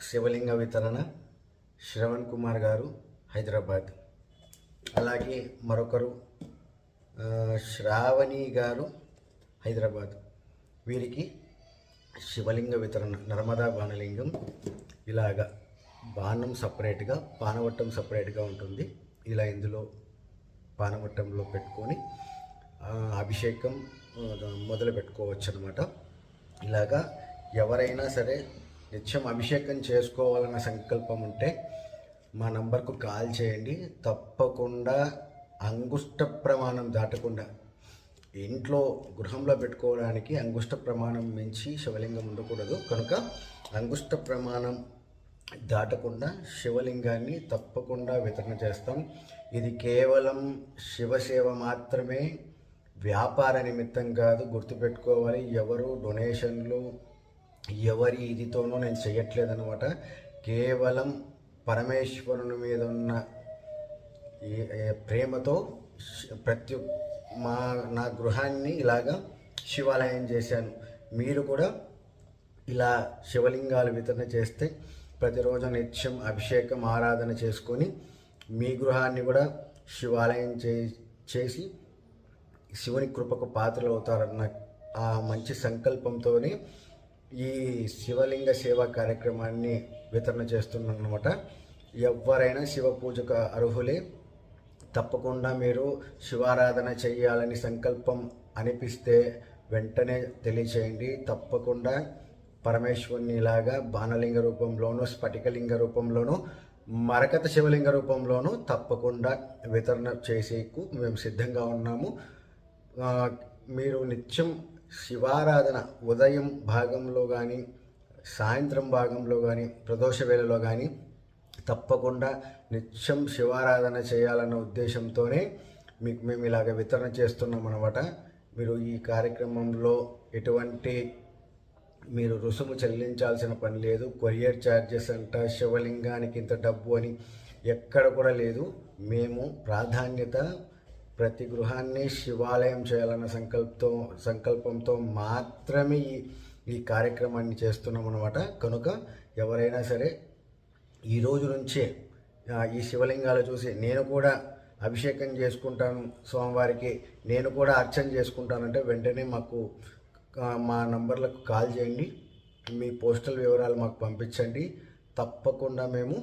శివలింగ వితరణ శ్రవణ్ కుమార్ గారు హైదరాబాద్. అలాగే మరొకరు శ్రావణి గారు హైదరాబాద్. వీరికి శివలింగ వితరణ నర్మదా బాణలింగం. ఇలాగా బాణం సపరేట్గా, పానవట్టం సపరేట్గా ఉంటుంది. ఇలా ఇందులో పానవట్టంలో పెట్టుకొని అభిషేకం మొదలు పెట్టుకోవచ్చు అన్నమాట. ఇలాగా ఎవరైనా సరే నిత్యం అభిషేకం చేసుకోవాలన్న సంకల్పం ఉంటే మా నంబర్కు కాల్ చేయండి. తప్పకుండా అంగుష్ట ప్రమాణం దాటకుండా, ఇంట్లో గృహంలో పెట్టుకోవడానికి అంగుష్ట ప్రమాణం మించి శివలింగం ఉండకూడదు. కనుక అంగుష్ట ప్రమాణం దాటకుండా శివలింగాన్ని తప్పకుండా వితరణ చేస్తాం. ఇది కేవలం శివసేవ మాత్రమే, వ్యాపార నిమిత్తం కాదు. గుర్తుపెట్టుకోవాలి. ఎవరు డొనేషన్లు ఎవరి ఇదితోనూ నేను చేయట్లేదన్నమాట. కేవలం పరమేశ్వరుని మీద ఉన్న ప్రేమతో నా గృహాన్ని ఇలాగా శివాలయం చేశాను. మీరు కూడా ఇలా శివలింగాలు వితరణ చేస్తే ప్రతిరోజు నిత్యం అభిషేకం ఆరాధన చేసుకొని మీ గృహాన్ని కూడా శివాలయం చేసి శివుని కృపకు పాత్రలు అవుతారన్న ఆ మంచి సంకల్పంతోనే ఈ శివలింగ సేవా కార్యక్రమాన్ని వితరణ చేస్తున్నాను అన్నమాట. ఎవరైనా శివ పూజకు అర్హులే. తప్పకుండా మీరు శివారాధన చేయాలని సంకల్పం అనిపిస్తే వెంటనే తెలియచేయండి. తప్పకుండా పరమేశ్వరుని ఇలాగా బాణలింగ రూపంలోనూ, స్ఫటికలింగ రూపంలోనూ, మరకత శివలింగ రూపంలోనూ తప్పకుండా వితరణ చేసేకు మేము సిద్ధంగా ఉన్నాము. మీరు నిత్యం శివారాధన ఉదయం భాగంలో కానీ, సాయంత్రం భాగంలో కానీ, ప్రదోష వేళలో కానీ తప్పకుండా నిత్యం శివారాధన చేయాలన్న ఉద్దేశంతోనే మీకు మేము ఇలాగ వితరణ చేస్తున్నాం అన్నమాట. మీరు ఈ కార్యక్రమంలో ఎటువంటి మీరు రుసుము చెల్లించాల్సిన పని లేదు. కొరియర్ ఛార్జెస్ అంట, శివలింగానికి ఇంత డబ్బు అని ఎక్కడ కూడా లేదు. మేము ప్రాధాన్యత ప్రతి గృహాన్ని శివాలయం చేయాలన్న సంకల్పంతో మాత్రమే ఈ కార్యక్రమాన్ని చేస్తున్నాం అన్నమాట. కనుక ఎవరైనా సరే ఈ రోజు నుంచే ఈ శివలింగాలు చూసి నేను కూడా అభిషేకం చేసుకుంటాను స్వామివారికి, నేను కూడా అర్చన చేసుకుంటానంటే వెంటనే మాకు మా నంబర్లకు కాల్ చేయండి. మీ పోస్టల్ వివరాలు మాకు పంపించండి. తప్పకుండా మేము